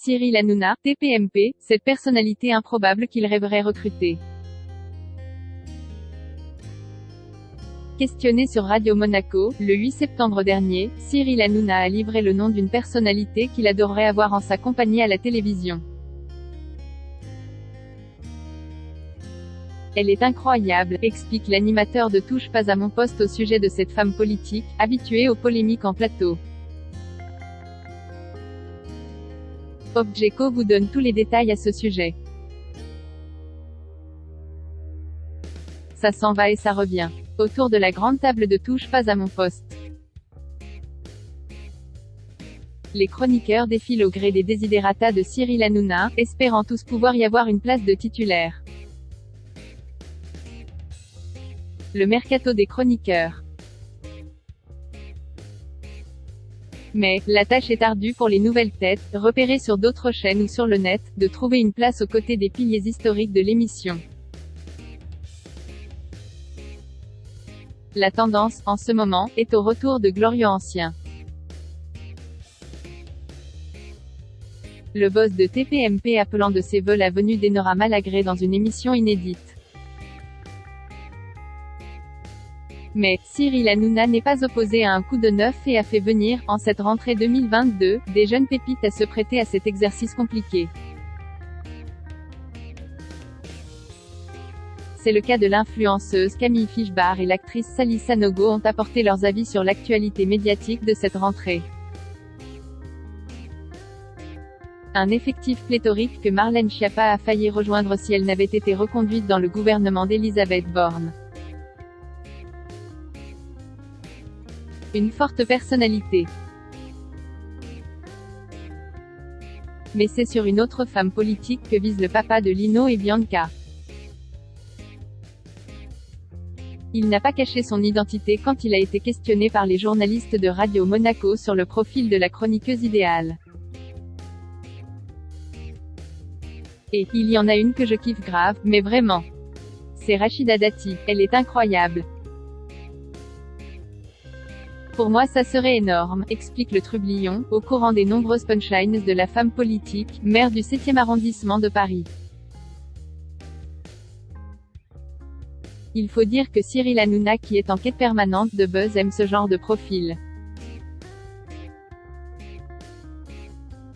Cyril Hanouna, TPMP, cette personnalité improbable qu'il rêverait recruter. Questionné sur Radio Monaco, le 8 septembre dernier, Cyril Hanouna a livré le nom d'une personnalité qu'il adorerait avoir en sa compagnie à la télévision. Elle est incroyable, explique l'animateur de Touche pas à mon poste au sujet de cette femme politique, habituée aux polémiques en plateau. Objeco vous donne tous les détails à ce sujet. Ça s'en va et ça revient. Autour de la grande table de Touche pas à mon poste. Les chroniqueurs défilent au gré des desiderata de Cyril Hanouna, espérant tous pouvoir y avoir une place de titulaire. Le mercato des chroniqueurs. Mais, la tâche est ardue pour les nouvelles têtes, repérées sur d'autres chaînes ou sur le net, de trouver une place aux côtés des piliers historiques de l'émission. La tendance, en ce moment, est au retour de glorieux anciens. Le boss de TPMP appelant de ses vœux la venue d'Enora Malagré dans une émission inédite. Mais, Cyril Hanouna n'est pas opposé à un coup de neuf et a fait venir, en cette rentrée 2022, des jeunes pépites à se prêter à cet exercice compliqué. C'est le cas de l'influenceuse Camille Fischbach et l'actrice Sally Sanogo ont apporté leurs avis sur l'actualité médiatique de cette rentrée. Un effectif pléthorique que Marlène Schiappa a failli rejoindre si elle n'avait été reconduite dans le gouvernement d'Elisabeth Borne. Une forte personnalité. Mais c'est sur une autre femme politique que vise le papa de Lino et Bianca. Il n'a pas caché son identité quand il a été questionné par les journalistes de Radio Monaco sur le profil de la chroniqueuse idéale. Et, il y en a une que je kiffe grave, mais vraiment. C'est Rachida Dati, elle est incroyable. Pour moi ça serait énorme, explique le Trublion, au courant des nombreuses punchlines de la femme politique, maire du 7e arrondissement de Paris. Il faut dire que Cyril Hanouna qui est en quête permanente de buzz aime ce genre de profil.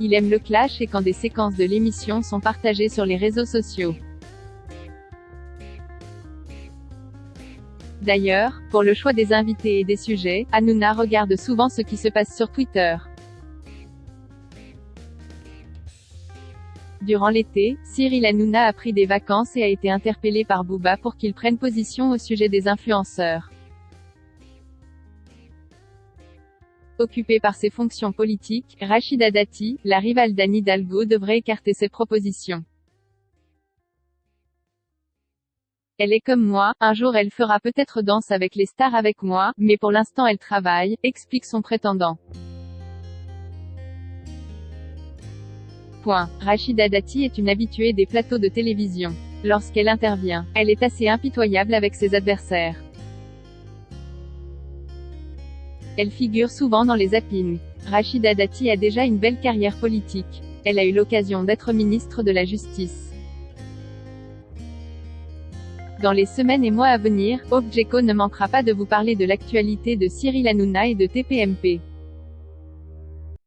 Il aime le clash et quand des séquences de l'émission sont partagées sur les réseaux sociaux. D'ailleurs, pour le choix des invités et des sujets, Hanouna regarde souvent ce qui se passe sur Twitter. Durant l'été, Cyril Hanouna a pris des vacances et a été interpellé par Booba pour qu'il prenne position au sujet des influenceurs. Occupée par ses fonctions politiques, Rachida Dati, la rivale d'Anne Hidalgo devrait écarter ses propositions. Elle est comme moi, un jour elle fera peut-être Danse avec les stars avec moi, mais pour l'instant elle travaille, explique son prétendant. Rachida Dati est une habituée des plateaux de télévision. Lorsqu'elle intervient, elle est assez impitoyable avec ses adversaires. Elle figure souvent dans les zappings. Rachida Dati a déjà une belle carrière politique. Elle a eu l'occasion d'être ministre de la Justice. Dans les semaines et mois à venir, Objeco ne manquera pas de vous parler de l'actualité de Cyril Hanouna et de TPMP.